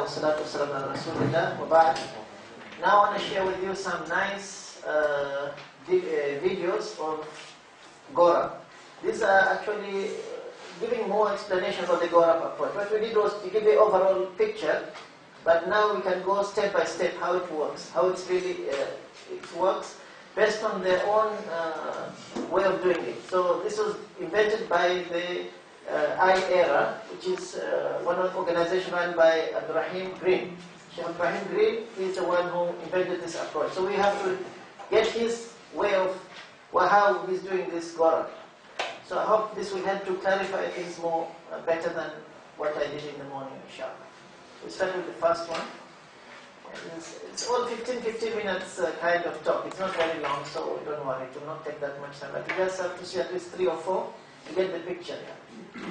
wa salatu wassalam ala rasulillah wa ba'd. Now I want to share with you some nice videos of Gora. These are actually giving more explanations of the Gora approach. What we did was to give the overall picture, but now we can go step by step how it works, how it's really it works based on their own way of doing it. So this was invented by the I-ERA, which is one of the organizations run by Abdurrahim Green. Sheikh Abdurrahim Green is the one who invented this approach. So we have to get his way of how he's doing this Gora. So I hope this will help to clarify things more better than what I did in the morning, inshallah. We start with the first one. It's all 15 minutes kind of talk. It's not very long, so don't worry, it will not take that much time. But you just have to see at least 3 or 4 to get the picture. Yeah.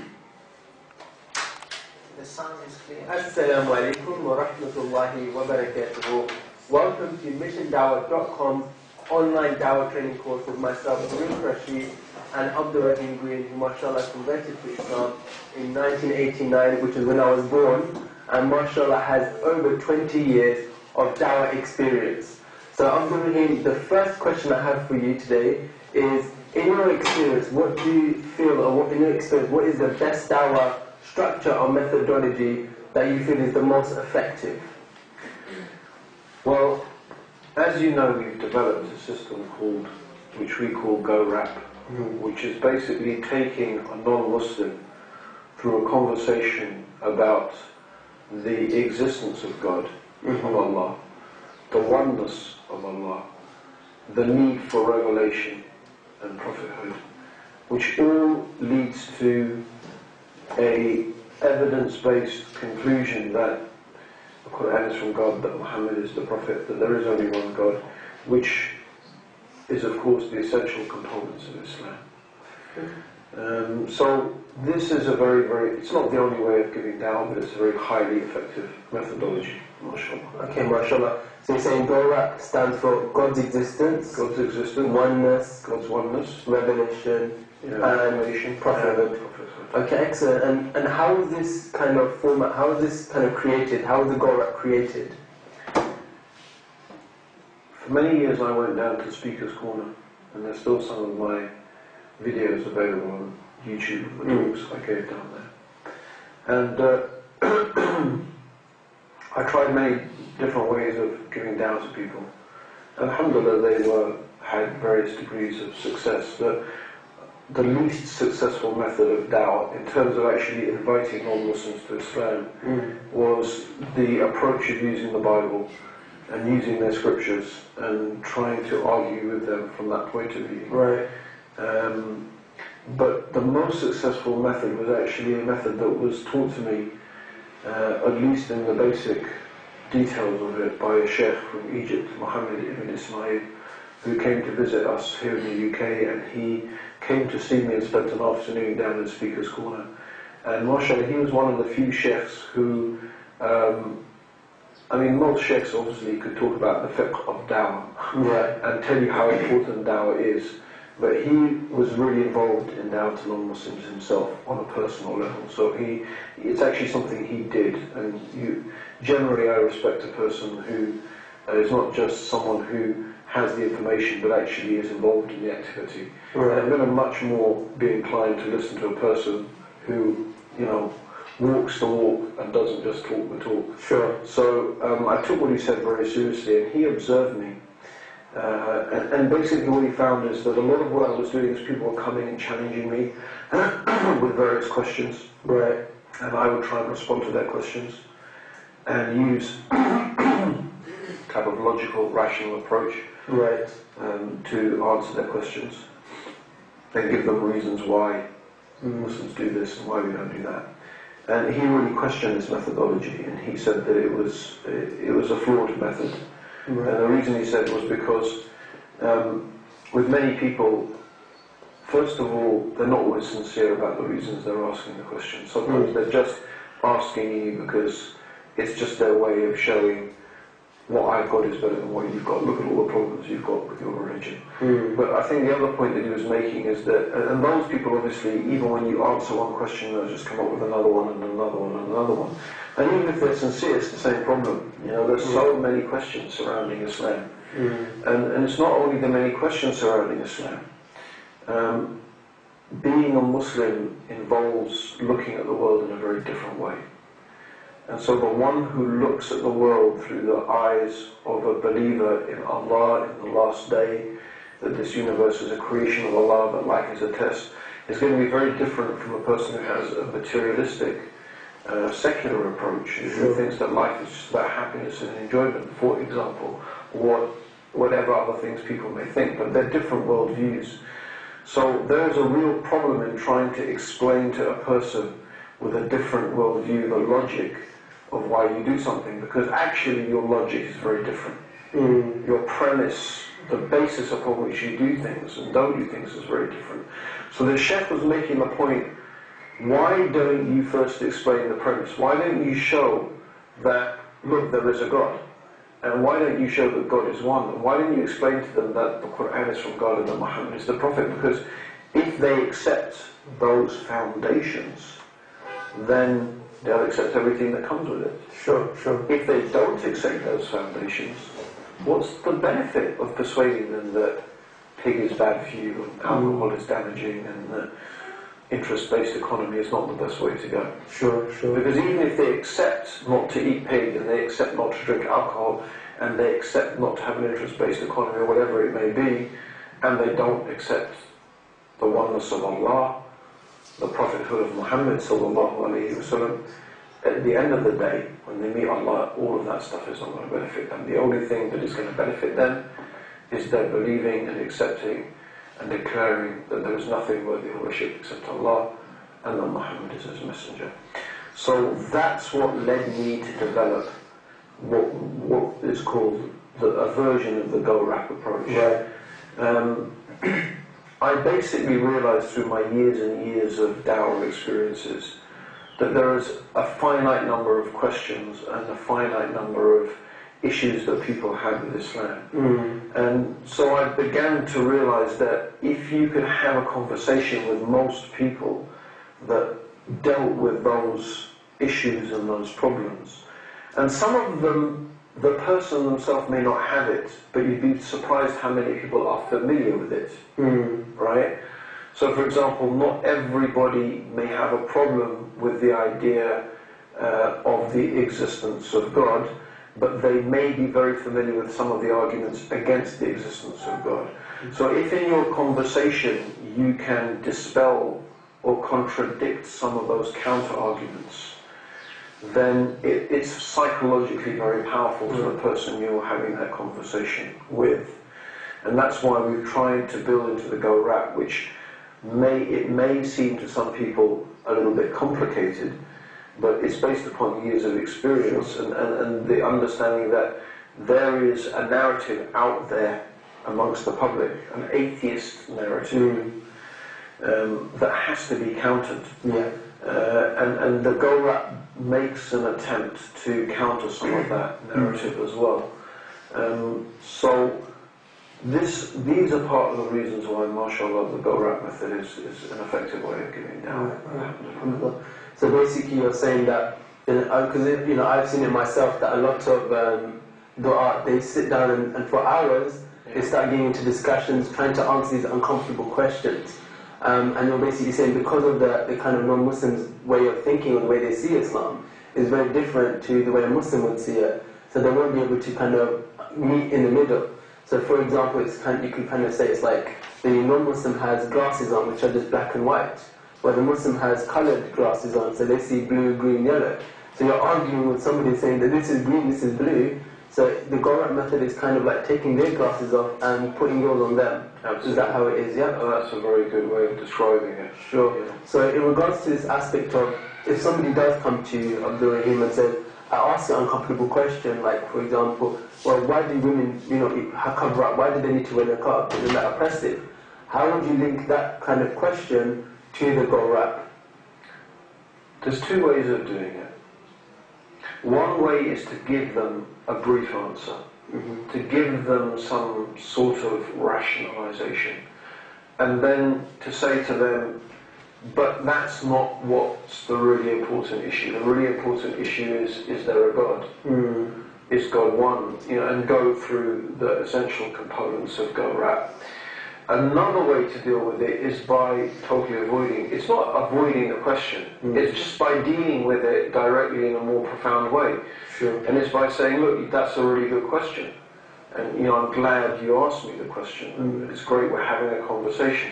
The sound is clear. Assalamu alaikum wa rahmatullahi wa barakatuhu. Welcome to missiondawah.com's online dawah training course with myself, Arun Rashid, and Abdurrahim Green, who mashallah converted to Islam in 1989, which is when I was born, and mashallah has over 20 years of dawah experience. So Abdurrahim, the first question I have for you today is, in your experience, what do you feel, or in your experience, what is the best dawah structure or methodology that you feel is the most effective? Well, as you know, we've developed a system which we call GoRap, which is basically taking a non-Muslim through a conversation about the existence of God, of Allah, the oneness of Allah, the need for revelation and prophethood, which all leads to a evidence-based conclusion that the Quran is from God, that Muhammad is the Prophet, that there is only one God, which is of course the essential components of Islam. So this is a very, it's not the only way of giving dawah, but it's a very highly effective methodology, mashallah. Okay, mashallah. So you're saying GoRap stands for God's existence, God's oneness, revelation, revelation, prophethood. Okay, excellent. And how is this kind of format, how is this kind of created, how is the GoRap created? For many years I went down to Speaker's Corner, and there's still some of my videos available on YouTube of the talks I gave down there. And I tried many different ways of giving dawah to people. Alhamdulillah, they had various degrees of success. The least successful method of dawah, in terms of actually inviting non-Muslims to Islam, was the approach of using the Bible and using their scriptures and trying to argue with them from that point of view. Right. But the most successful method was actually a method that was taught to me, at least in the basic details of it, by a sheikh from Egypt, Muhammad ibn Ismail, who came to visit us here in the UK, and he came to see me and spent an afternoon down in Speaker's Corner. And mashallah, he was one of the few sheikhs who, most sheikhs obviously could talk about the fiqh of dawah, right, and tell you how important dawah is, but he was really involved in dawah to non-Muslims himself on a personal level. So it's actually something he did, and generally I respect a person who is not just someone who has the information but actually is involved in the activity. Right. And I'm going to much more be inclined to listen to a person who, walks the walk and doesn't just talk the talk. Sure. So I took what he said very seriously, and he observed me. And basically what he found is that a lot of what I was doing is people were coming and challenging me with various questions. Right. And I would try and respond to their questions and use type of logical, rational approach, right, to answer their questions and give them reasons why Muslims do this and why we don't do that. And he really questioned this methodology, and he said that it was a flawed method. Right. And the reason he said was because with many people, first of all, they're not always sincere about the reasons they're asking the question. Sometimes they're just asking you because it's just their way of showing what I've got is better than what you've got. Look at all the problems you've got with your religion. But I think the other point that he was making is that, and those people obviously, even when you answer one question, they'll just come up with another one and another one and another one. And even if they're sincere, it's the same problem. You know, there's so many questions surrounding Islam. And it's not only the many questions surrounding Islam. Being a Muslim involves looking at the world in a very different way. And so the one who looks at the world through the eyes of a believer in Allah, in the last day, that this universe is a creation of Allah, that life is a test, is going to be very different from a person who has a materialistic, secular approach, who thinks that life is just about happiness and enjoyment, for example, or whatever other things people may think, but they're different worldviews. So there's a real problem in trying to explain to a person with a different worldview the logic of why you do something, because actually your logic is very different. Your premise, the basis upon which you do things and don't do things is very different. So the Sheikh was making the point, why don't you first explain the premise? Why don't you show that, look, there is a God? And why don't you show that God is one? And why don't you explain to them that the Quran is from God and that Muhammad is the Prophet? Because if they accept those foundations, then they'll accept everything that comes with it. Sure. If they don't accept those foundations, what's the benefit of persuading them that pig is bad for you and alcohol is damaging and that interest-based economy is not the best way to go? Sure. Because even if they accept not to eat pig and they accept not to drink alcohol and they accept not to have an interest-based economy or whatever it may be, and they don't accept the oneness of Allah, the prophethood of Muhammad sallallahu alayhi wasallam, at the end of the day, when they meet Allah, all of that stuff is not going to benefit them. The only thing that is going to benefit them is their believing and accepting and declaring that there is nothing worthy of worship except Allah and that Muhammad is His messenger. So that's what led me to develop what is called a version of the go-rap approach. Right. I basically realized through my years and years of dawah experiences that there is a finite number of questions and a finite number of issues that people have with Islam. And so I began to realize that if you could have a conversation with most people that dealt with those issues and those problems, and some of them, the person themselves may not have it, but you'd be surprised how many people are familiar with it, right? So for example, not everybody may have a problem with the idea of the existence of God, but they may be very familiar with some of the arguments against the existence of God. So if in your conversation you can dispel or contradict some of those counter-arguments, then it's psychologically very powerful to the person you're having that conversation with. And that's why we've tried to build into the go-rap, which may seem to some people a little bit complicated, but it's based upon years of experience and the understanding that there is a narrative out there amongst the public, an atheist narrative, that has to be countered. And the go-rap makes an attempt to counter some of that narrative as well. So these are part of the reasons why, mashallah, the go-rap method is an effective way of giving dawah. So basically you're saying that, because I've seen it myself, that a lot of dua, they sit down and for hours they start getting into discussions, trying to answer these uncomfortable questions. And you're basically saying because of the kind of non-Muslims' way of thinking or the way they see Islam is very different to the way a Muslim would see it. So they won't be able to kind of meet in the middle. So for example, you can kind of say it's like the non-Muslim has glasses on which are just black and white, where the Muslim has coloured glasses on, so they see blue, green, yellow. So you're arguing with somebody saying that this is green, this is blue. So the go-rap method is kind of like taking their glasses off and putting yours on them. Absolutely. Is that how it is, yeah? Oh, that's a very good way of describing it. Sure. Yeah. So in regards to this aspect of, if somebody does come to Abdul Rahim and says, I ask an uncomfortable question, like for example, well, why do women, cover up? Why do they need to wear niqab? Isn't that oppressive? How would you link that kind of question to the go-rap? There's two ways of doing it. One way is to give them a brief answer, to give them some sort of rationalization, and then to say to them, but that's not what's the really important issue. The really important issue is there a God? Is God one? And go through the essential components of Go Rap. Another way to deal with it is by totally avoiding. It's not avoiding the question. It's just by dealing with it directly in a more profound way. Sure. And it's by saying, look, that's a really good question. And I'm glad you asked me the question. It's great we're having a conversation.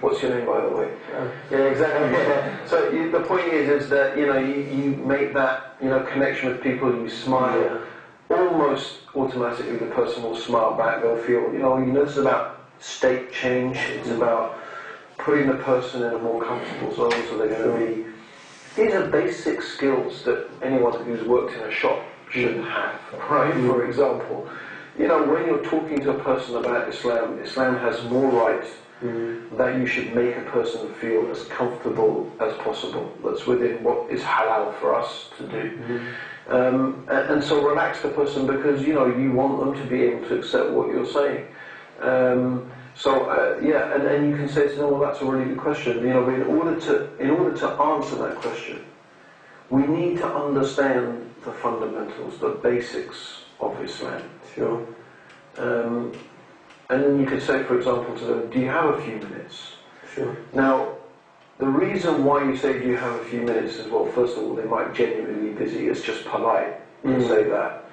What's your name, by the way? Yeah, exactly. So the point is that you make that connection with people. You smile. Almost automatically, the person will smile back. They'll feel this is about state change. It's about putting the person in a more comfortable zone, so they're going to be. These are basic skills that anyone who's worked in a shop should have, right? For example, when you're talking to a person about Islam, Islam has more rights that you should make a person feel as comfortable as possible. That's within what is halal for us to do. And so relax the person, because you want them to be able to accept what you're saying. And you can say to them, well, that's a really good question. But in order to answer that question, we need to understand the fundamentals, the basics of Islam. Sure. And then you could say, for example, to them, do you have a few minutes? Sure. Now, the reason why you say, do you have a few minutes, is, well, first of all, they might genuinely be busy. It's just polite to say that.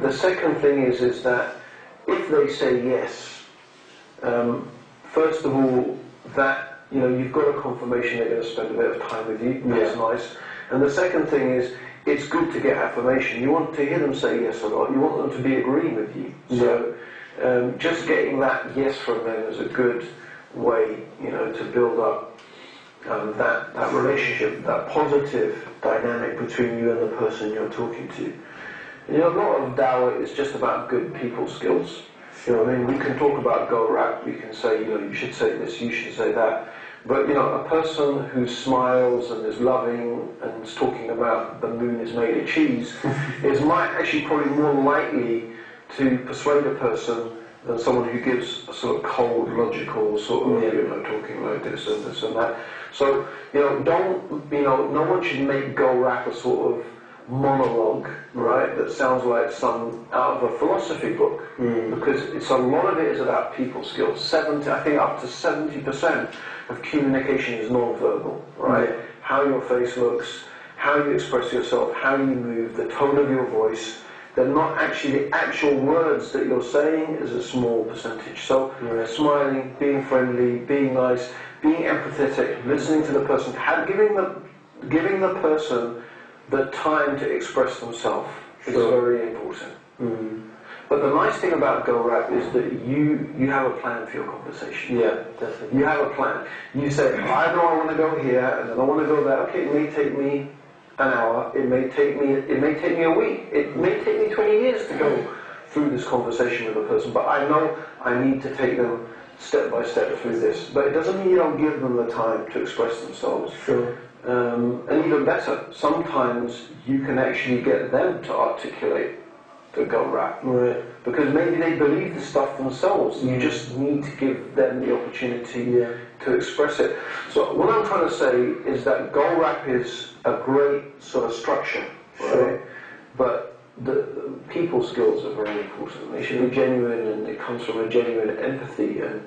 The second thing is that if they say yes, first of all, that you've got a confirmation they're going to spend a bit of time with you. That's nice. And the second thing is, it's good to get affirmation. You want to hear them say yes a lot. You want them to be agreeing with you. So just getting that yes from them is a good way, to build up that relationship, that positive dynamic between you and the person you're talking to. A lot of dawah is just about good people skills. I mean, we can talk about Go Rap. We can say, you should say this, you should say that. But a person who smiles and is loving and is talking about the moon is made of cheese might actually probably more likely to persuade a person than someone who gives a sort of cold, logical sort of talking like this and this and that. So no one should make Go Rap a sort of monologue, right? That sounds like some out of a philosophy book, because a lot of it is about people skills. I think up to 70% of communication is non-verbal, right? How your face looks, how you express yourself, how you move, the tone of your voice. They're not actually the actual words that you're saying is a small percentage. So smiling, being friendly, being nice, being empathetic, listening to the person, giving the person the time to express themselves is very important. But the nice thing about Go Rap is that you have a plan for your conversation. Yeah, definitely. You have a plan. You say, I know I want to go here, and then I want to go there. Okay, it may take me an hour. It may take me a week. It may take me 20 years to go through this conversation with a person. But I know I need to take them step by step through this. But it doesn't mean you don't give them the time to express themselves. Sure. And even better, sometimes you can actually get them to articulate the Go Rap. Right. Because maybe they believe the stuff themselves. You just need to give them the opportunity to express it. So what I'm trying to say is that Go Rap is a great sort of structure, right? But the people skills are very important. They should be genuine, and it comes from a genuine empathy and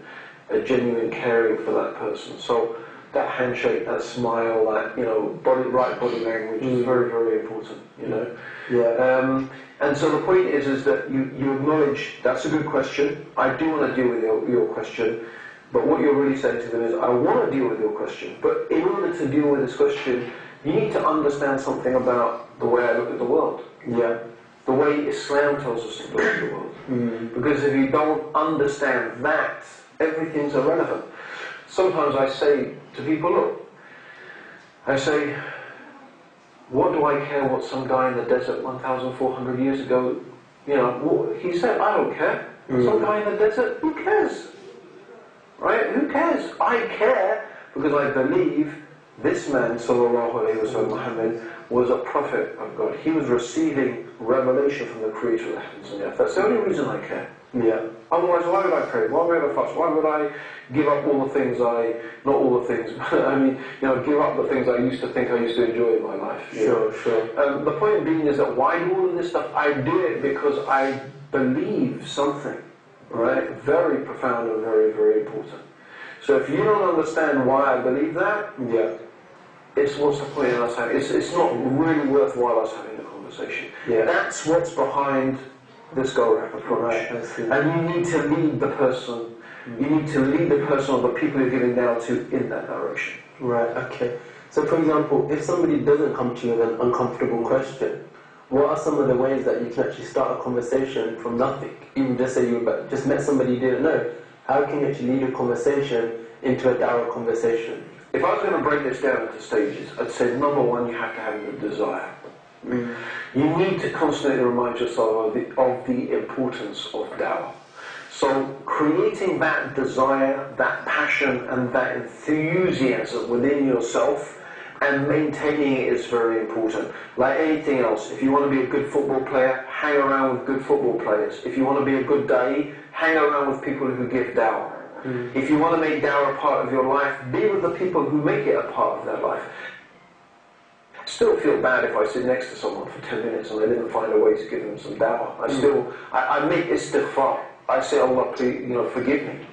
a genuine caring for that person. So that handshake, that smile, that right body language is very, very important. And so the point is that you acknowledge that's a good question. I do want to deal with your question, but what you're really saying to them is, I want to deal with your question, but in order to deal with this question, you need to understand something about the way I look at the world. Yeah. The way Islam tells us to look at the world. Because if you don't understand that, everything's irrelevant. Sometimes I say to people, look, I say, what do I care what some guy in the desert 1,400 years ago, he said, I don't care. Some guy in the desert, who cares? Right? Who cares? I care because I believe this man, sallallahu alayhi wa sallam, Muhammad, was a prophet of God. He was receiving revelation from the Creator of the heavens and the earth. That's the only reason I care. Yeah. Otherwise, why would I pray? Why would I fast? Why would I give up all the things not all the things, but I mean, give up the things I used to think I used to enjoy in my life. Sure. The point being is that why do all of this stuff? I do it because I believe something, right? Very profound and very, very important. So if you don't understand why I believe that, what's the point in us having? It's not really worthwhile us having the conversation. Yeah. That's what's behind this go-rap approach. Right, I see. And you need to lead the person. You need to lead the person or the people you're giving down to in that direction. Right, okay. So for example, if somebody doesn't come to you with an uncomfortable question, what are some of the ways that you can actually start a conversation from nothing? Even just say you just met somebody you didn't know. How can you actually lead a conversation into a Dawah conversation? If I was going to break this down into stages, I'd say number one, you have to have the desire. You need to constantly remind yourself of the importance of Dawah. So creating that desire, that passion and that enthusiasm within yourself and maintaining it is very important. Like anything else, if you want to be a good football player, hang around with good football players. If you want to be a good da'i, hang around with people who give Dawah. If you want to make Dawah a part of your life, be with the people who make it a part of their life. Still feel bad if I sit next to someone for 10 minutes and I didn't find a way to give them some Dawah. I make istighfar. I say, Allah, please, forgive me.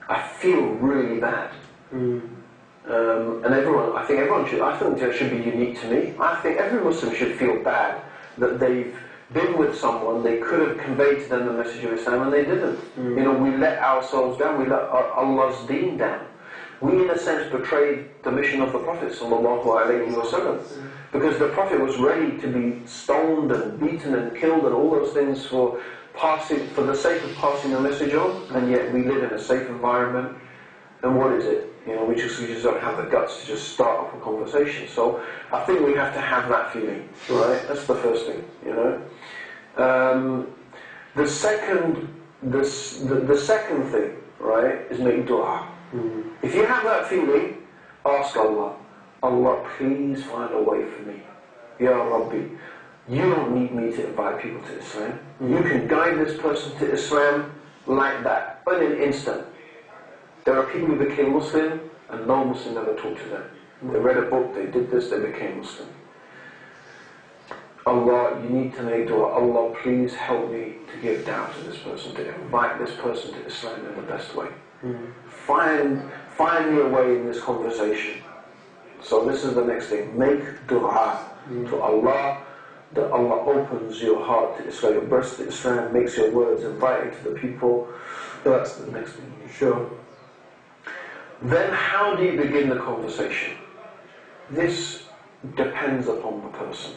I feel really bad. And I think it should be unique to me. I think every Muslim should feel bad that they've been with someone, they could have conveyed to them the message of Islam and they didn't. We let ourselves down, we let Allah's deen down. We in a sense betrayed the mission of the Prophet sallallahu alaihi wasallam, because the Prophet was ready to be stoned and beaten and killed and all those things for the sake of passing the message on, and yet we live in a safe environment. And what is it? We just don't have the guts to just start up a conversation. So I think we have to have that feeling, right? That's the first thing, The second thing, right, is make dua. If you have that feeling, ask Allah, Allah, please find a way for me. Ya Rabbi, you don't need me to invite people to Islam. You can guide this person to Islam like that, in an instant. There are people who became Muslim and no Muslim ever talked to them. They read a book, they did this, they became Muslim. Allah, you need to make dua. Allah, please help me to give dawah to this person, to invite this person to Islam in the best way. Find me a way in this conversation. So this is the next thing. Make dua to Allah, that Allah opens your heart to Islam, your breast to Islam, makes your words inviting to the people. That's the next thing. Sure. Then how do you begin the conversation? This depends upon the person.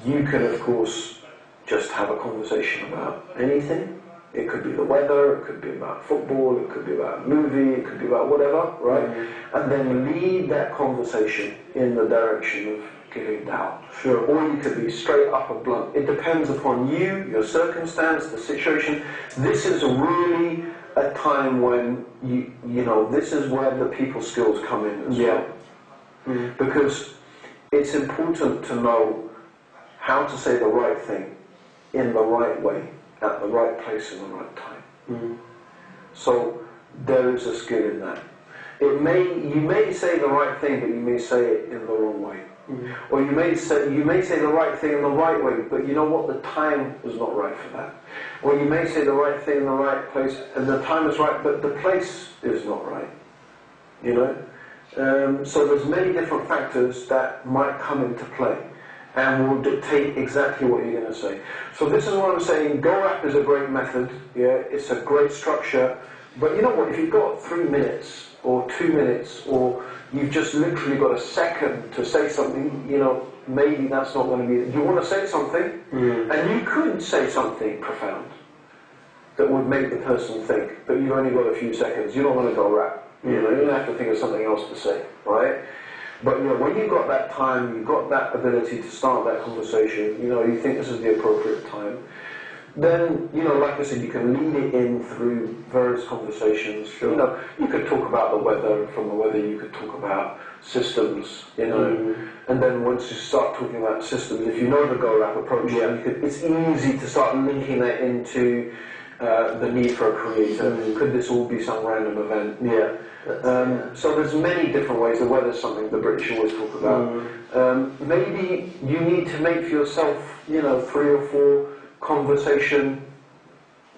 You can, of course, just have a conversation about anything. It could be the weather, it could be about football, it could be about a movie, it could be about whatever, right? And then lead that conversation in the direction of giving dawah. Sure. Or you could be straight up and blunt. It depends upon you, your circumstance, the situation. This is really a time when this is where the people skills come in as well. Because it's important to know how to say the right thing in the right way, at the right place in the right time. So there is a skill in that. You may say the right thing, but you may say it in the wrong way. Or you may say the right thing in the right way, but you know what, the time is not right for that. Or you may say the right thing in the right place, and the time is right, but the place is not right. So there's many different factors that might come into play and will dictate exactly what you're going to say. So this is what I'm saying. Go-rap is a great method. It's a great structure. But you know what? If you've got 3 minutes or 2 minutes, or you've just literally got a second to say something, maybe that's not going to be. You want to say something, and you could say something profound that would make the person think, but you've only got a few seconds. You don't want to go rap. You don't have to think of something else to say, right? But when you've got that time, you've got that ability to start that conversation, you think this is the appropriate time, then, you know, like I said, you can lead it in through various conversations. You know, you could talk about the weather, and from the weather you could talk about systems, you know, and then once you start talking about systems, if you know the Go Rap approach, it's easy to start linking that into the need for a creator. Could this all be some random event? So there's many different ways. The weather's something the British always talk about. Maybe you need to make for yourself, you know, 3 or 4 conversation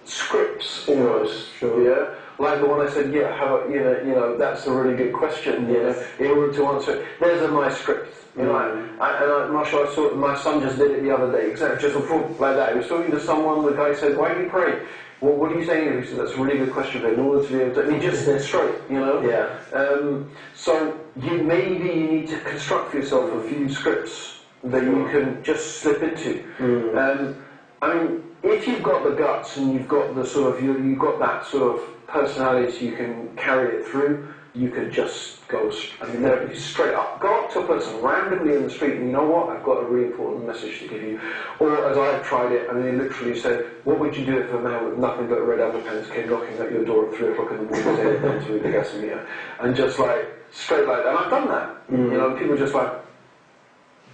scripts almost. Yeah, like the one I said. Yeah, how you know that's a really good question. Yes. You know, in order to answer it, there's a nice script. You know, Marshall, I saw my son just did it the other day. Exactly, just before like that. He was talking to someone. The guy said, "Why do you pray?" Well, what are you saying? He said, "That's a really good question, but in order to be able to," and he just said straight, you know. So maybe you need to construct for yourself a few scripts that you can just slip into. I mean, if you've got the guts and you've got the sort of you've got that sort of personality, you can carry it through. You could just go, straight up. Go up to a person randomly in the street and, you know what, I've got a really important message to give you. Or as I've tried it, and they literally said, what would you do if a man with nothing but red underpants came knocking at your door at 3 o'clock in the morning saying come to read the gasometer? And just like, straight like that. And I've done that. You know, people just like,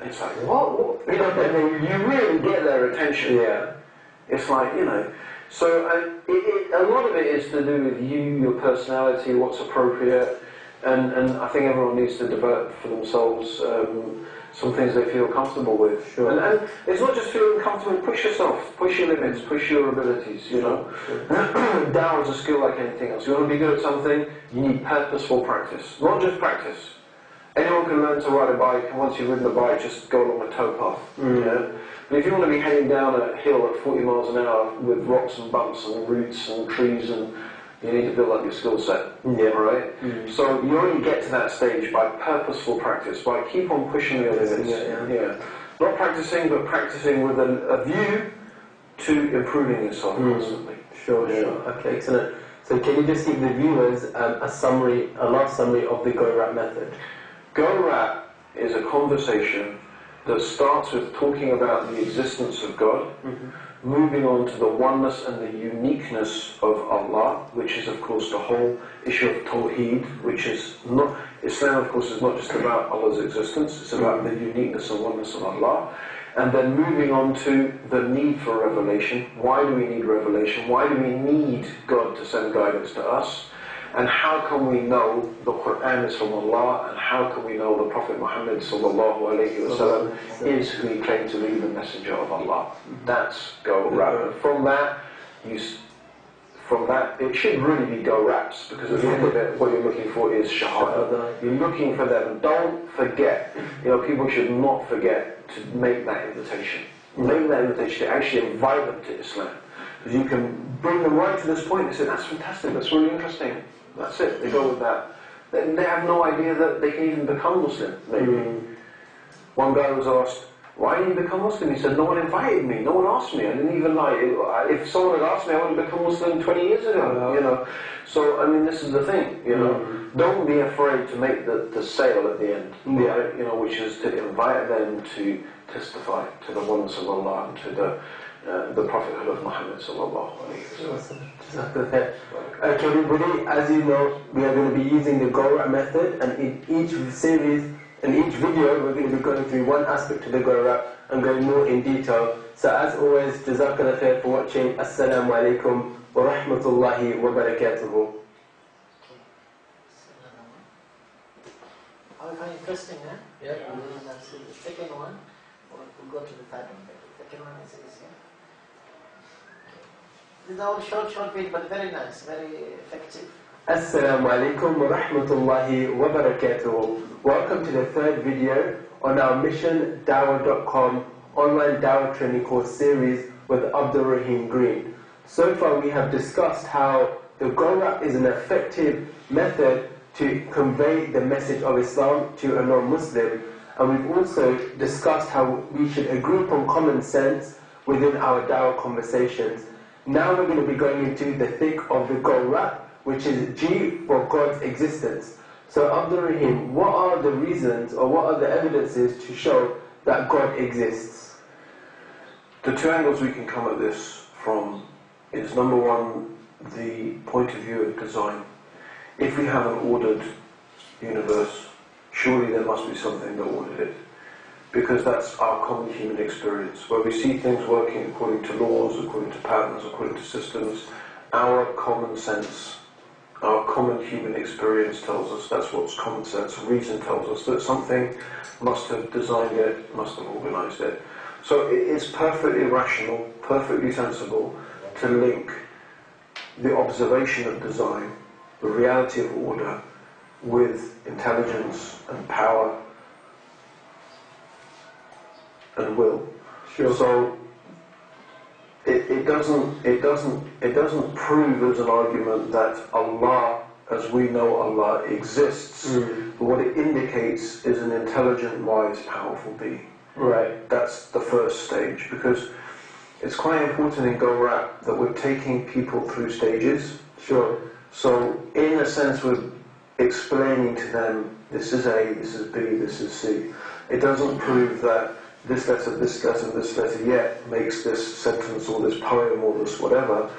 it's like, what? You know, and then you really get their attention. It's like, you know. So a lot of it is to do with you, your personality, what's appropriate, and I think everyone needs to develop for themselves some things they feel comfortable with. And it's not just feeling comfortable, push yourself, push your limits, push your abilities, you know. Dawah is a skill like anything else. You want to be good at something, you need purposeful practice, not just practice. Anyone can learn to ride a bike, and once you've ridden a bike, just go along a towpath. Yeah? But if you want to be heading down a hill at 40 miles an hour with rocks and bumps and roots and trees, and you need to build up your skill set. Right? So you only get to that stage by purposeful practice, by keep on pushing your limits. Not practicing, but practicing with a view to improving yourself constantly. Sure. Okay, excellent. So can you just give the viewers a last summary of the Go Rap method? Go Rap is a conversation that starts with talking about the existence of God, moving on to the oneness and the uniqueness of Allah, which is of course the whole issue of Tawheed, which is not, Islam of course is not just about Allah's existence, it's about the uniqueness and oneness of Allah. And then moving on to the need for revelation. Why do we need revelation? Why do we need God to send guidance to us? And how can we know the Quran is from Allah, and how can we know the Prophet Muhammad sallallahu alayhi wa sallam is who he claimed to be, the messenger of Allah? That's Go Rap. From that, it should really be Go Raps, because at the end of it, what you're looking for is Shahada. You're looking for them. Don't forget. You know, people should not forget to make that invitation. Make that invitation to actually invite them to Islam. Because you can bring them right to this point and say, that's fantastic, that's really interesting. That's it, they go with that. They have no idea that they can even become Muslim, maybe. One guy was asked, why did you become Muslim? He said, no one invited me, no one asked me. I didn't even like it. If someone had asked me, I would have become Muslim 20 years ago, you know. So, I mean, this is the thing, you know. Don't be afraid to make the sale at the end, right? You know, which is to invite them to testify to the oneness of Allah and to the prophethood of Muhammad sallallahu alayhi wa sallam. Okay, everybody, as you know, we are going to be using the Go Rap method, and in each series, in each video, we're going to be going through one aspect of the Go Rap and going more in detail. So as always, Jazakallah khair for watching. Assalamu alaikum wa rahmatullahi wa barakatuhu. I find interesting, eh? Yeah. That's the second one. We'll go to the third one. The second one is here. These are all short bit, but very nice, very effective. Assalamu alaikum wa rahmatullahi wa barakatuh. Welcome to the third video on our Mission Dawah.com online Dawah training course series with Abdul Rahim Green. So far we have discussed how the Go Rap is an effective method to convey the message of Islam to a non-Muslim, and we've also discussed how we should agree upon common sense within our Dawah conversations. Now we're going to be going into the thick of the Go Rap, which is G for God's existence. So Abdul Rahim, what are the reasons or what are the evidences to show that God exists? The two angles we can come at this. from is, number one, the point of view of design. If we have an ordered universe, surely there must be something that ordered it, because that's our common human experience, where we see things working according to laws, according to patterns, according to systems. Our common sense, our common human experience tells us that's what's common sense. Reason tells us that something must have designed it, must have organised it. So it's perfectly rational, perfectly sensible to link the observation of design, the reality of order, with intelligence and power and will. Sure. So it doesn't prove as an argument that Allah, as we know Allah, exists. But what it indicates is an intelligent, wise, powerful being. Right. That's the first stage, because it's quite important in GoRap that we're taking people through stages. Sure. So in a sense we're explaining to them, this is A, this is B, this is C. It doesn't prove that this letter, this letter, this letter yet makes this sentence or this poem or this whatever.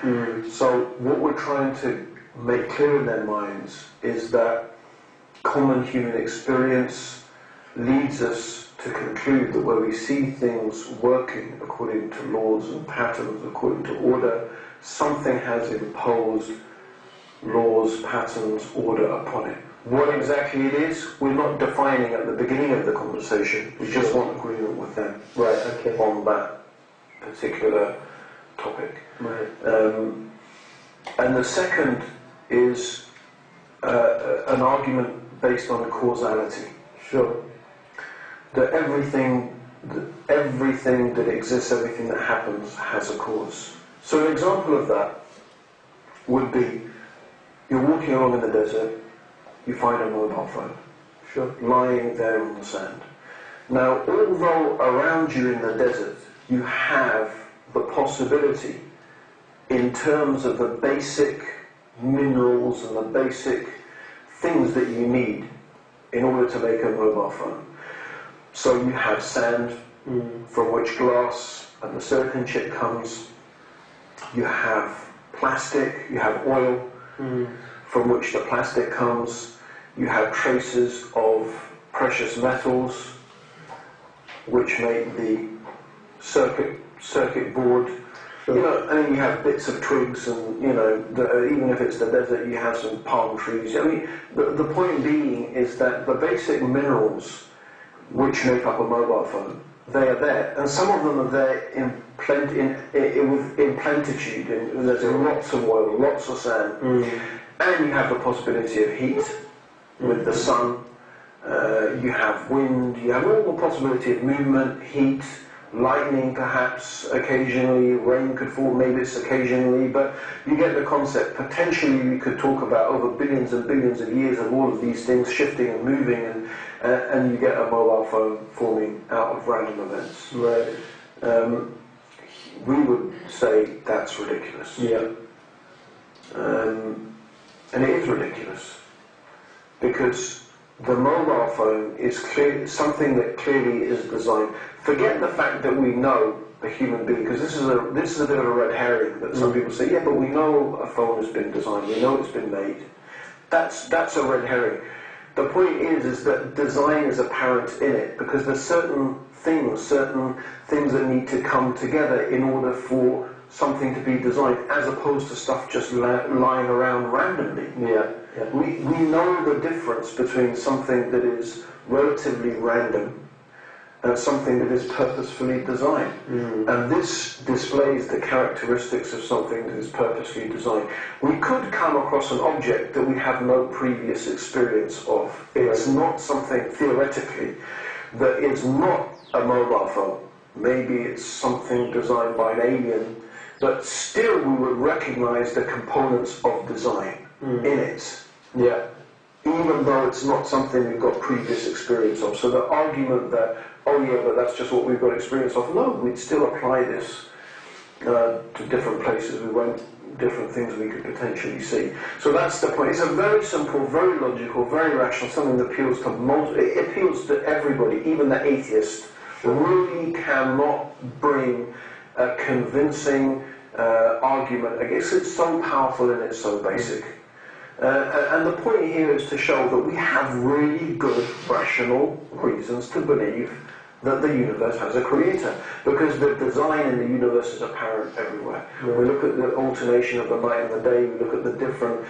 So what we're trying to make clear in their minds is that common human experience leads us to conclude that where we see things working according to laws and patterns, according to order, something has imposed laws, patterns, order upon it. What exactly it is, we're not defining at the beginning of the conversation. We just want agreement with them, right? Okay. On that particular topic. Right. And the second is an argument based on causality. Sure. That everything that exists, everything that happens, has a cause. So an example of that would be, you're walking along in the desert, you find a mobile phone, sure, lying there on the sand. Now, although around you in the desert, you have the possibility, in terms of the basic minerals and the basic things that you need in order to make a mobile phone. So you have sand, from which glass and the silicon chip comes. You have plastic, you have oil, from which the plastic comes. You have traces of precious metals, which make the circuit board. Sure. You know, and then you have bits of twigs, and you know, even if it's the desert, you have some palm trees. I mean, the point being is that the basic minerals which make up a mobile phone, they are there, and some of them are there in plentitude. There's lots of oil, lots of sand, and you have the possibility of heat with the sun. You have wind. You have all the possibility of movement, heat, lightning, perhaps occasionally. Rain could fall, maybe it's occasionally, but you get the concept. Potentially, we could talk about over billions and billions of years of all of these things shifting and moving, and you get a mobile phone forming out of random events. Right. We would say that's ridiculous. Yeah. And it is ridiculous, because the mobile phone is something that clearly is designed. Forget the fact that we know a human being, because this is a bit of a red herring that some people say, yeah, but we know a phone has been designed, we know it's been made. That's a red herring. The point is that design is apparent in it, because there's certain things that need to come together in order for something to be designed, as opposed to stuff just lying around randomly. Yeah. We know the difference between something that is relatively random and something that is purposefully designed. And this displays the characteristics of something that is purposefully designed. We could come across an object that we have no previous experience of. It's not something, theoretically, that is not a mobile phone. Maybe it's something designed by an alien, but still we would recognize the components of design in it. Yeah. Even though it's not something we've got previous experience of. So the argument that, oh yeah, but that's just what we've got experience of, no, we'd still apply this to different places we went, different things we could potentially see. So that's the point. It's a very simple, very logical, very rational, something that appeals to it appeals to everybody, even the atheist really cannot bring a convincing argument. I guess it's so powerful and it's so basic. And the point here is to show that we have really good rational reasons to believe that the universe has a creator, because the design in the universe is apparent everywhere. We look at the alternation of the night and the day, we look at the different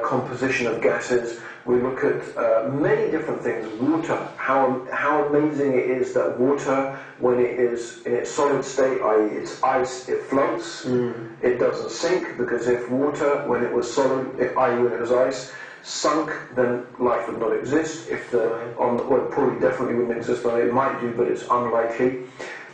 composition of gases, we look at many different things. Water, how amazing it is that water, when it is in its solid state, i.e. it's ice, it floats, it doesn't sink, because if water, when it was solid, i.e. when it was ice, sunk, then life would not exist. If well, probably definitely wouldn't exist on it. It might do, but it's unlikely.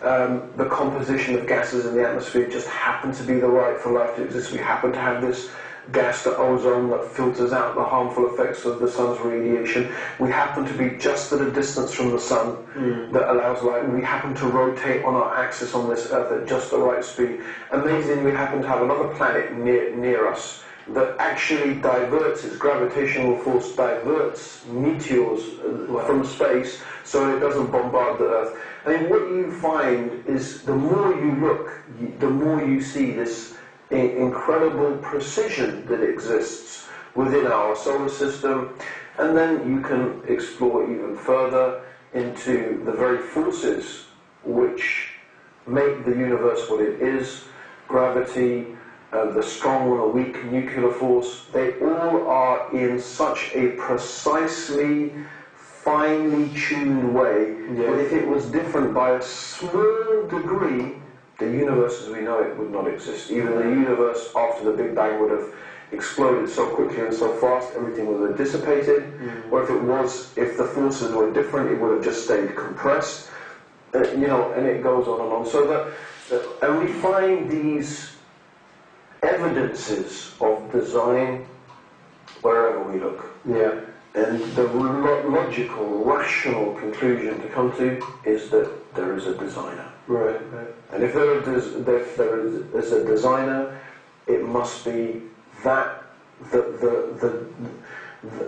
The composition of gases in the atmosphere just happen to be the right for life to exist. We happen to have this gas, the ozone, that filters out the harmful effects of the sun's radiation. We happen to be just at a distance from the sun that allows light. We happen to rotate on our axis on this earth at just the right speed. Amazingly, we happen to have another planet near us that actually diverts, its gravitational force diverts meteors from space so it doesn't bombard the Earth. I mean, what you find is the more you look, the more you see this incredible precision that exists within our solar system, and then you can explore even further into the very forces which make the universe what it is, gravity, the strong or the weak nuclear force. They all are in such a precisely, finely tuned way that if it was different by a small degree, the universe as we know it would not exist. Even the universe after the Big Bang would have exploded so quickly and so fast, everything would have dissipated. Or if the forces were different, it would have just stayed compressed. And it goes on and on. So and we find these evidences of design wherever we look. And the logical, rational conclusion to come to is that there is a designer. And if there is a designer, it must be that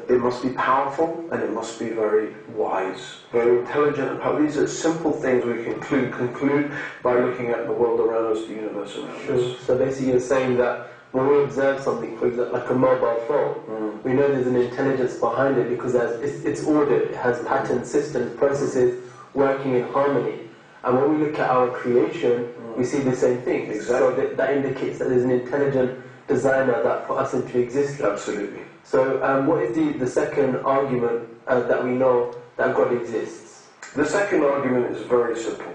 it must be powerful, and it must be very wise, very intelligent and powerful. These are simple things we can conclude by looking at the world around us, the universe around us. So basically you're saying that when we observe something, for example, like a mobile phone, we know there's an intelligence behind it because it's ordered, it has patterns, systems, processes working in harmony. And when we look at our creation, we see the same thing. Exactly. So that indicates that there's an intelligent designer that put us into existence. Absolutely. So what is the second argument that we know that God exists? The second argument is very simple.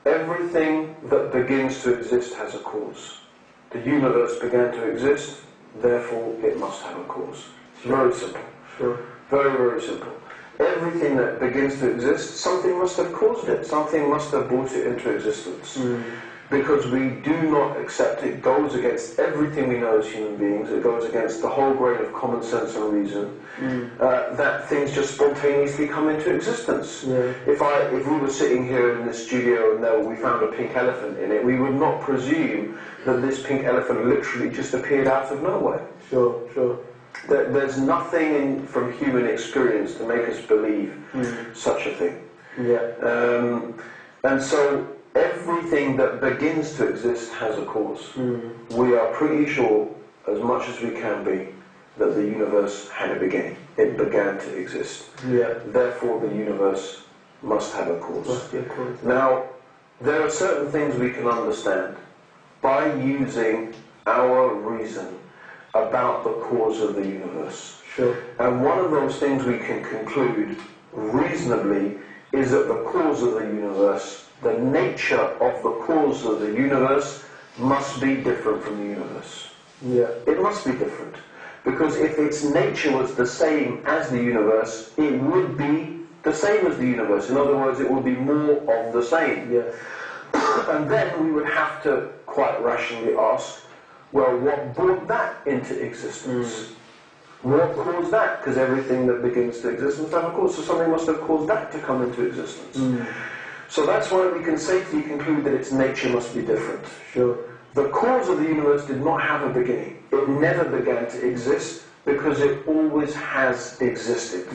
Everything that begins to exist has a cause. The universe began to exist, therefore it must have a cause. It's very simple. Very, very simple. Everything that begins to exist, something must have caused it. Something must have brought it into existence. Because we do not accept it. It goes against everything we know as human beings. It goes against the whole grain of common sense and reason that things just spontaneously come into existence. If we were sitting here in this studio and we found a pink elephant in it, we would not presume that this pink elephant literally just appeared out of nowhere. There's nothing from human experience to make us believe such a thing. And so everything that begins to exist has a cause. We are pretty sure, as much as we can be, that the universe had a beginning. It began to exist. Therefore, the universe must have a cause. Now, there are certain things we can understand by using our reason about the cause of the universe. And one of those things we can conclude reasonably is that the cause of the universe, the nature of the cause of the universe, must be different from the universe. It must be different. Because if its nature was the same as the universe, it would be the same as the universe. In other words, it would be more of the same. And then we would have to quite rationally ask, well, what brought that into existence? What caused that? Because everything that begins to exist must have a cause, so something must have caused that to come into existence. So that's why we can safely conclude that its nature must be different. The cause of the universe did not have a beginning. It never began to exist because it always has existed.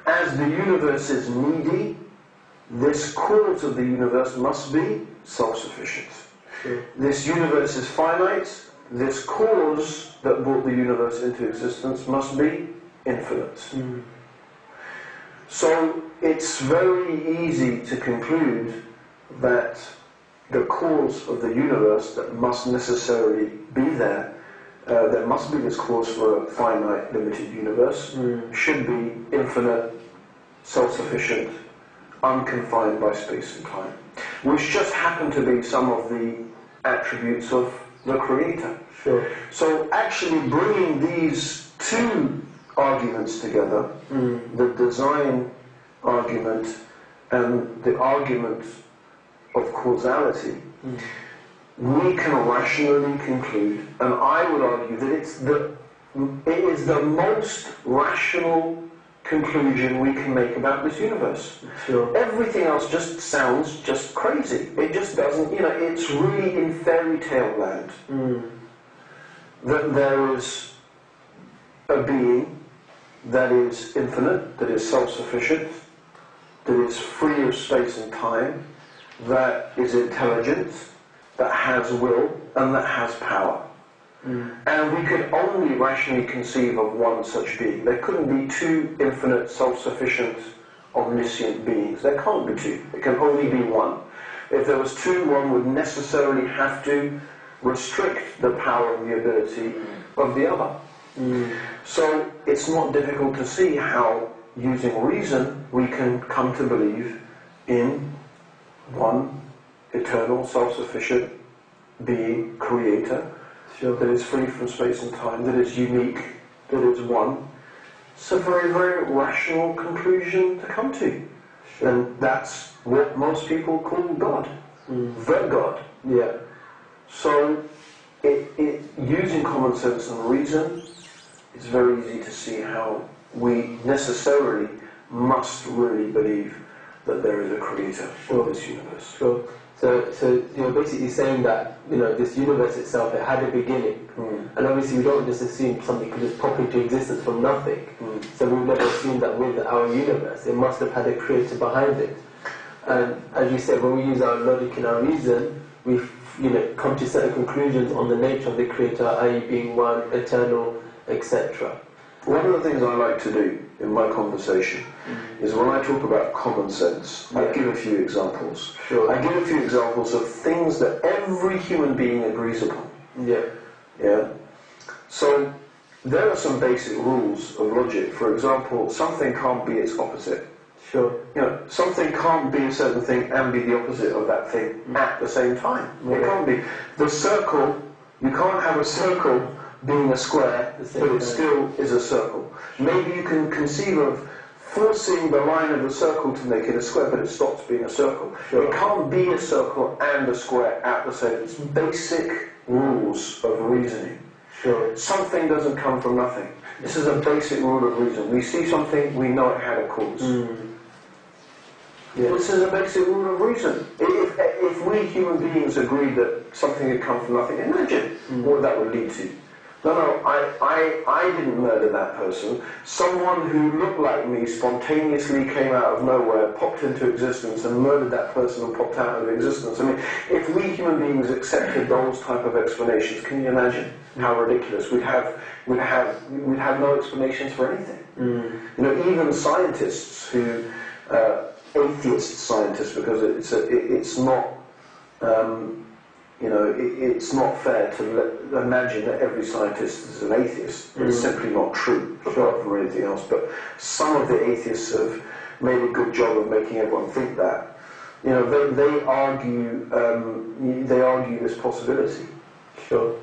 As the universe is needy, this cause of the universe must be self-sufficient. Sure. This universe is finite. This cause that brought the universe into existence must be infinite. So it's very easy to conclude that the cause of the universe that must necessarily be there, there must be this cause for a finite, limited universe, should be infinite, self-sufficient, unconfined by space and time, which just happen to be some of the attributes of the Creator. Sure. So actually bringing these two arguments together, the design argument and the argument of causality, we can rationally conclude, and I would argue that it is the most rational conclusion we can make about this universe. Sure. Everything else just sounds just crazy. It just doesn't, it's really in fairy tale land. That there is a being that is infinite, that is self-sufficient, that is free of space and time, that is intelligent, that has will, and that has power. And we could only rationally conceive of one such being. There couldn't be two infinite, self-sufficient, omniscient beings. There can't be two. There can only be one. If there was two, one would necessarily have to restrict the power and the ability of the other. So it's not difficult to see how, using reason, we can come to believe in one eternal, self-sufficient being, creator, that is free from space and time, that is unique, that is one. It's a very, very rational conclusion to come to. And that's what most people call God. The God. Yeah. So, using common sense and reason, it's very easy to see how we necessarily must really believe that there is a creator for this universe. Sure. So you're basically saying that this universe itself, it had a beginning, and obviously we don't just assume something could just pop into existence from nothing. So we've never assumed that with our universe, it must have had a creator behind it. And as you said, when we use our logic and our reason, we come to certain conclusions on the nature of the creator, i.e., being one, eternal, etc. One of the things I like to do in my conversation is when I talk about common sense, I give a few examples. Sure. I give a few examples of things that every human being agrees upon. Yeah. So there are some basic rules of logic. For example, something can't be its opposite. Sure. Something can't be a certain thing and be the opposite of that thing at the same time. It can't be. The circle, you can't have a circle being a square, but it still is a circle. Maybe you can conceive of forcing the line of the circle to make it a square, but it stops being a circle. Sure. It can't be a circle and a square at the same time. It's basic rules of reasoning. Sure. Something doesn't come from nothing. This is a basic rule of reason. We see something, we know it had a cause. This is a basic rule of reason. If we human beings agreed that something had come from nothing, imagine what that would lead to. No, I didn't murder that person. Someone who looked like me spontaneously came out of nowhere, popped into existence and murdered that person and popped out of existence. I mean, if we human beings accepted those type of explanations, can you imagine how ridiculous? We'd have no explanations for anything. Even scientists who, atheist scientists, because it's not fair to imagine that every scientist is an atheist. It's simply not true, apart from anything else. But some of the atheists have made a good job of making everyone think that. They argue this possibility. Sure.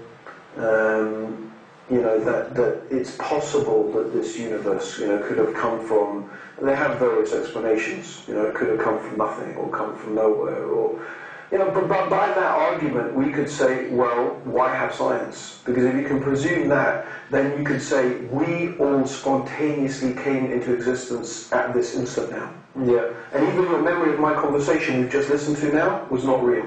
That it's possible that this universe, could have come from. They have various explanations. It could have come from nothing or come from nowhere, or. But by that argument, we could say, well, why have science? Because if you can presume that, then you could say, we all spontaneously came into existence at this instant now. Yeah. And even your memory of my conversation we've just listened to now was not real.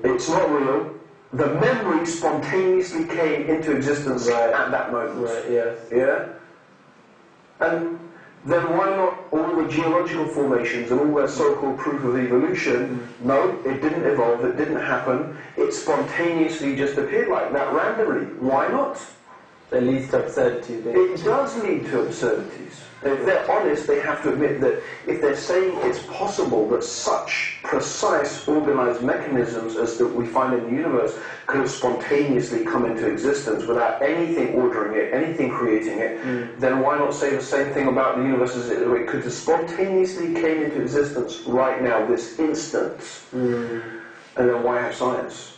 It's not real. The memory spontaneously came into existence at that moment. Right, yes. Yeah? And then why not all the geological formations and all their so-called proof of evolution? No, it didn't evolve, it didn't happen, it spontaneously just appeared like that randomly. Why not? It leads to absurdity. It does lead to absurdities. If they're honest, they have to admit that if they're saying it's possible that such precise organized mechanisms as that we find in the universe could have spontaneously come into existence without anything ordering it, anything creating it, then why not say the same thing about the universe as it could have spontaneously came into existence right now, this instant? And then why have science?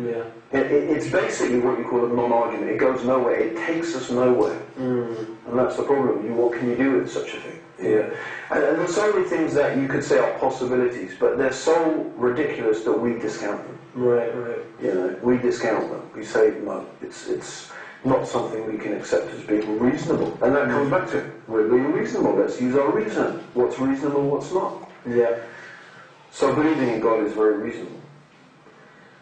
Yeah. It's basically what you call a non-argument. It goes nowhere. It takes us nowhere. And that's the problem. What can you do with such a thing? Yeah. And there's so many things that you could say are possibilities, but they're so ridiculous that we discount them. Right. You know, we discount them. We say, no, it's not something we can accept as being reasonable. And that comes back to it. We're being reasonable. Let's use our reason. What's reasonable, what's not. Yeah. So believing in God is very reasonable.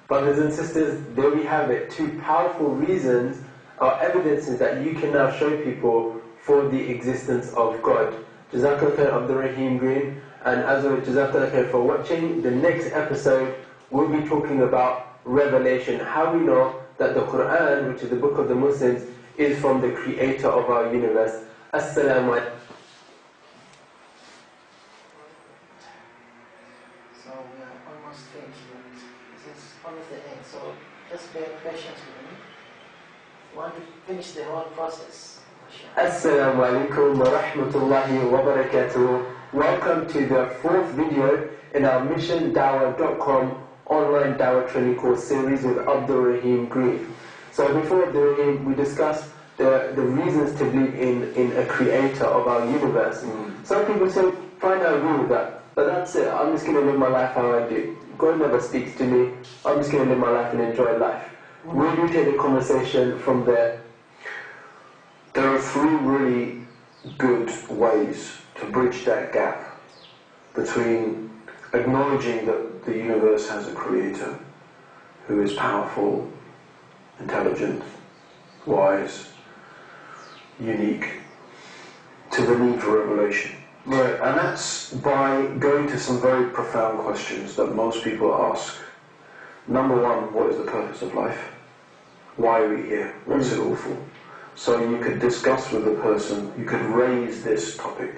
Brothers and sisters, there we have it. 2 powerful reasons or evidences that you can now show people for the existence of God. Jazakallah khair, Abdul Rahim Green. And as always, Jazakallah khair for watching. The next episode, we'll be talking about revelation. How we know that the Quran, which is the book of the Muslims, is from the creator of our universe. Assalamu alaikum. So we are almost finished. This is almost the end. So just bear patience with me. We want to finish the whole process. Assalamu alaikum wa rahmatullahi wa barakatuh. Welcome to the 4th video in our missiondawah.com online Dawah training course series with Abdul Rahim Green. So before Abdul Rahim, we discussed the reasons to believe in a creator of our universe. Some people say, fine, I agree with that, but that's it, I'm just going to live my life how I do. God never speaks to me, I'm just going to live my life and enjoy life. Where do you take the conversation from there? There are 3 really good ways to bridge that gap between acknowledging that the universe has a creator who is powerful, intelligent, wise, unique, to the need for revelation. Right, and that's by going to some very profound questions that most people ask. Number 1, what is the purpose of life? Why are we here? What's it all for? So you could discuss with the person, you could raise this topic.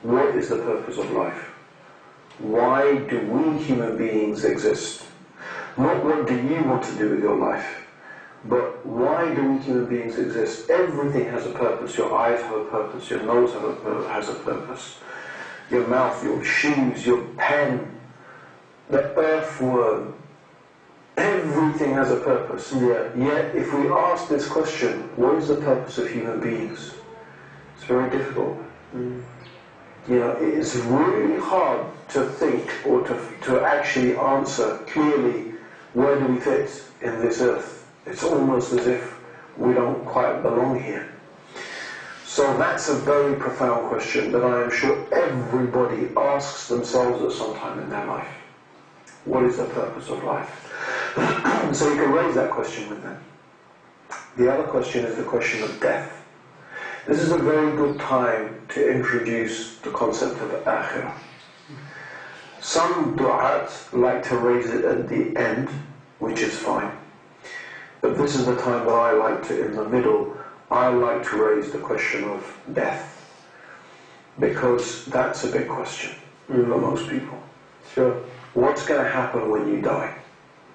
What is the purpose of life? Why do we human beings exist? Not what do you want to do with your life, but why do we human beings exist? Everything has a purpose. Your eyes have a purpose, your nose has a purpose, your mouth, your shoes, your pen, the earthworm. Everything has a purpose. Yet if we ask this question, what is the purpose of human beings? It's very difficult. You know, it's really hard to think or to actually answer clearly, where do we fit in this earth? It's almost as if we don't quite belong here. So that's a very profound question that I am sure everybody asks themselves at some time in their life. What is the purpose of life? So you can raise that question with them. The other question is the question of death. This is a very good time to introduce the concept of akhirah. Some du'at like to raise it at the end, which is fine. But this is the time that I like to, in the middle, I like to raise the question of death. Because that's a big question for most people. Sure. What's going to happen when you die?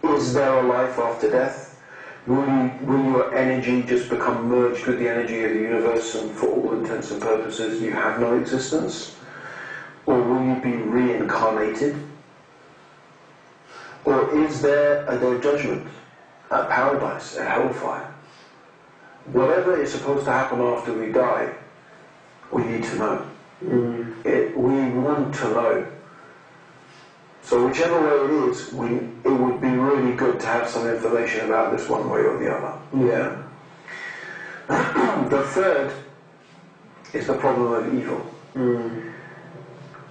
Is there a life after death? Will your energy just become merged with the energy of the universe and for all intents and purposes you have no existence? Or will you be reincarnated? Or is there a day of judgment, a paradise, a hellfire? Whatever is supposed to happen after we die, we need to know. We want to know. So whichever way it is, it would be really good to have some information about this one way or the other. Yeah. The third is the problem of evil.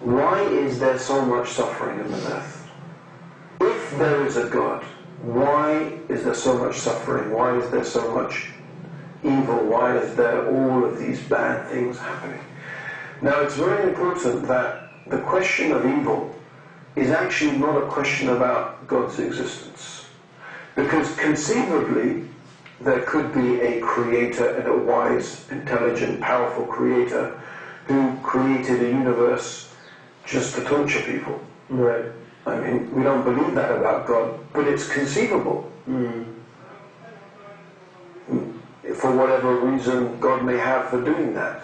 Why is there so much suffering in the earth? If there is a God, why is there so much suffering? Why is there so much evil? Why is there all of these bad things happening? Now it's very important that the question of evil is actually not a question about God's existence. Because conceivably, there could be a creator and a wise, intelligent, powerful creator who created a universe just to torture people. Right. I mean, we don't believe that about God, but it's conceivable. For whatever reason God may have for doing that.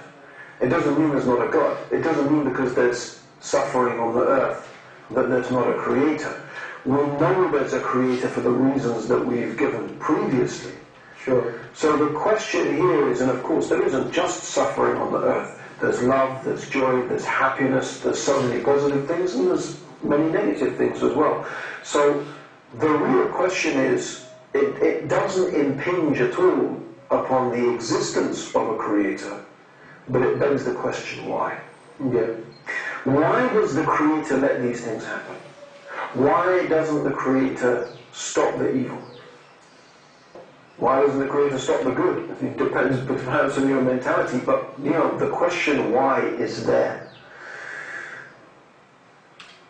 It doesn't mean there's not a God. It doesn't mean because there's suffering on the earth that there's not a creator. We know there's a creator for the reasons that we've given previously. Sure. So the question here is, and of course there isn't just suffering on the earth. There's love, there's joy, there's happiness, there's so many positive things, and there's many negative things as well. So the real question is, it doesn't impinge at all upon the existence of a creator, but it begs the question, why? Yeah. Why does the creator let these things happen? Why doesn't the creator stop the evil? Why doesn't the creator stop the good? It depends perhaps on your mentality, but you know, the question why is there.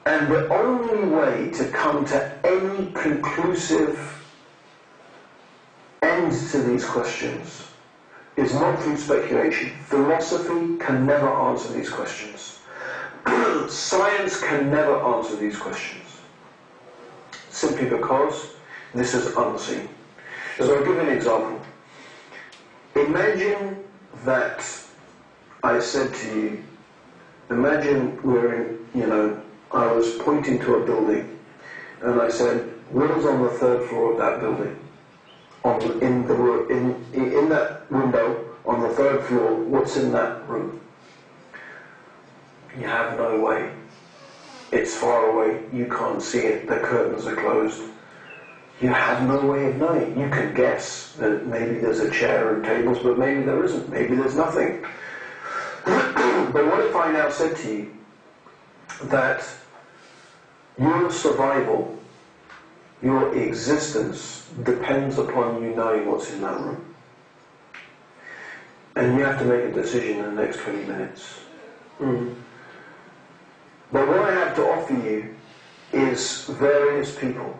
And the only way to come to any conclusive end to these questions is not through speculation. Philosophy can never answer these questions. Science can never answer these questions. Simply because this is unseen. So I'll give you an example. Imagine that I said to you, imagine we're in, you know, I was pointing to a building and I said, what is on the third floor of that building? In that window, on the third floor, what's in that room? You have no way. It's far away, you can't see it, the curtains are closed. You have no way of knowing. You can guess that maybe there's a chair and tables, but maybe there isn't. Maybe there's nothing. But what if I now said to you that your survival, your existence depends upon you knowing what's in that room? And you have to make a decision in the next 20 minutes. But what I have to offer you is various people.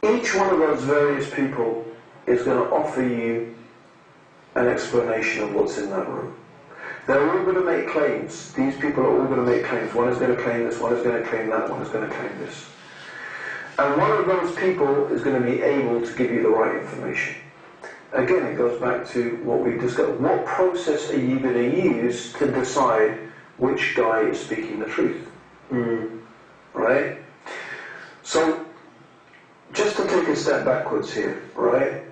Each one of those various people is going to offer you an explanation of what's in that room. They're all going to make claims. These people are all going to make claims. One is going to claim this, one is going to claim that, one is going to claim this. And one of those people is going to be able to give you the right information. Again, it goes back to what we discussed. What process are you going to use to decide which guy is speaking the truth? Right? So, just to take a step backwards here, right?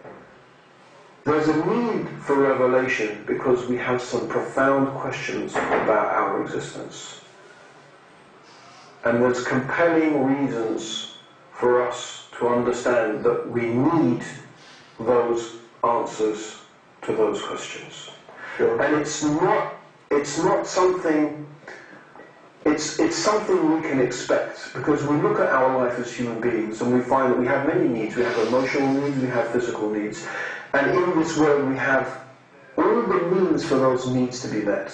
There's a need for revelation because we have some profound questions about our existence. And there's compelling reasons for us to understand that we need those answers to those questions. Sure. And it's not something, it's something we can expect, because we look at our life as human beings and we find that we have many needs. We have emotional needs, we have physical needs. And in this world we have all the means for those needs to be met.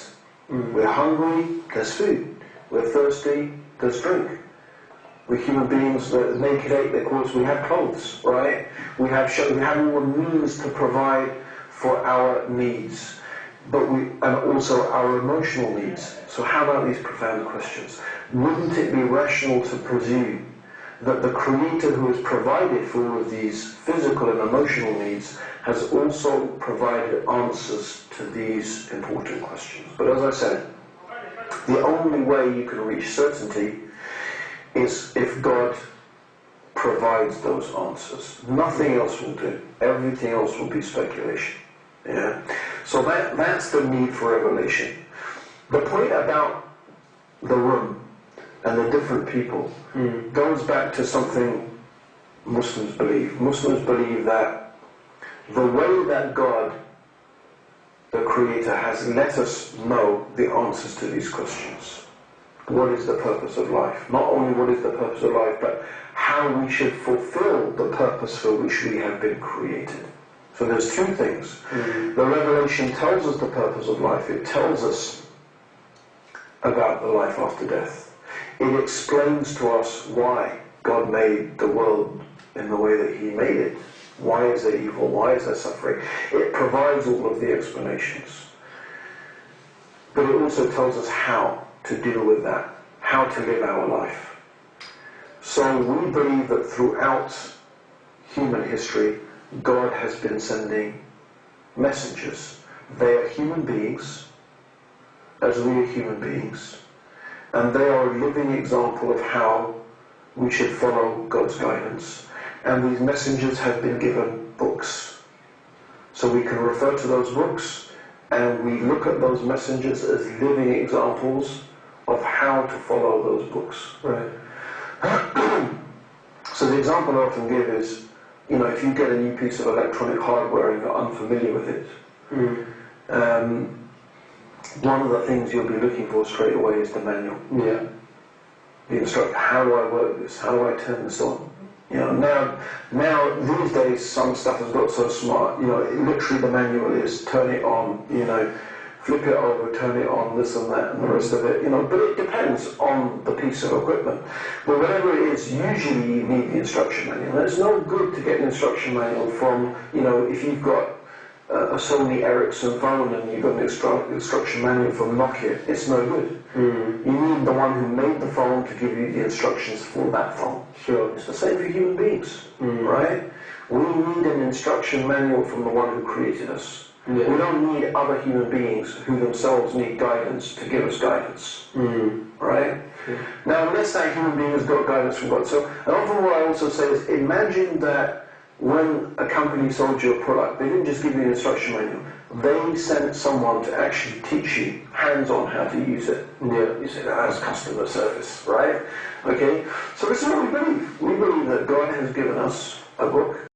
We're hungry, there's food. We're thirsty, there's drink. We're human beings that naked ache, of course we have clothes, right? We have all the means to provide for our needs, and also our emotional needs. So how about these profound questions? Wouldn't it be rational to presume that the Creator who has provided for all of these physical and emotional needs has also provided answers to these important questions? But as I said, the only way you can reach certainty is if God provides those answers. Nothing else will do. Everything else will be speculation. Yeah. So that's the need for revelation. The point about the room and the different people goes back to something Muslims believe. Muslims believe that the way that God, the Creator, has let us know the answers to these questions. What is the purpose of life? Not only what is the purpose of life, but how we should fulfill the purpose for which we have been created. So there's two things. The revelation tells us the purpose of life. It tells us about the life after death. It explains to us why God made the world in the way that He made it. Why is there evil? Why is there suffering? It provides all of the explanations. But it also tells us how to deal with that, how to live our life. So we believe that throughout human history, God has been sending messengers. They are human beings, as we are human beings, and they are a living example of how we should follow God's guidance. And these messengers have been given books. So we can refer to those books, and we look at those messengers as living examples of how to follow those books. Right. So the example I often give is, if you get a new piece of electronic hardware and you're unfamiliar with it, one of the things you'll be looking for straight away is the manual. Yeah. The instruction. How do I work this? How do I turn this on? Now these days some stuff has got so smart. Literally the manual is turn it on. Flip it over, turn it on, this and that, and the rest of it. But it depends on the piece of equipment. But whatever it is, usually you need the instruction manual. And it's no good to get an instruction manual from, if you've got a Sony Ericsson phone and you've got an instruction manual from Nokia, it's no good. You need the one who made the phone to give you the instructions for that phone. Sure. It's the same for human beings, right? We need an instruction manual from the one who created us. Yeah. We don't need other human beings who themselves need guidance to give us guidance, right? Yeah. Now, unless that human being has got guidance from God. So, and often what I also say is, imagine that when a company sold you a product, they didn't just give you an instruction manual. They sent someone to actually teach you hands-on how to use it. Yeah. You say that's customer service, right? Okay. So this is what we believe. We believe that God has given us a book.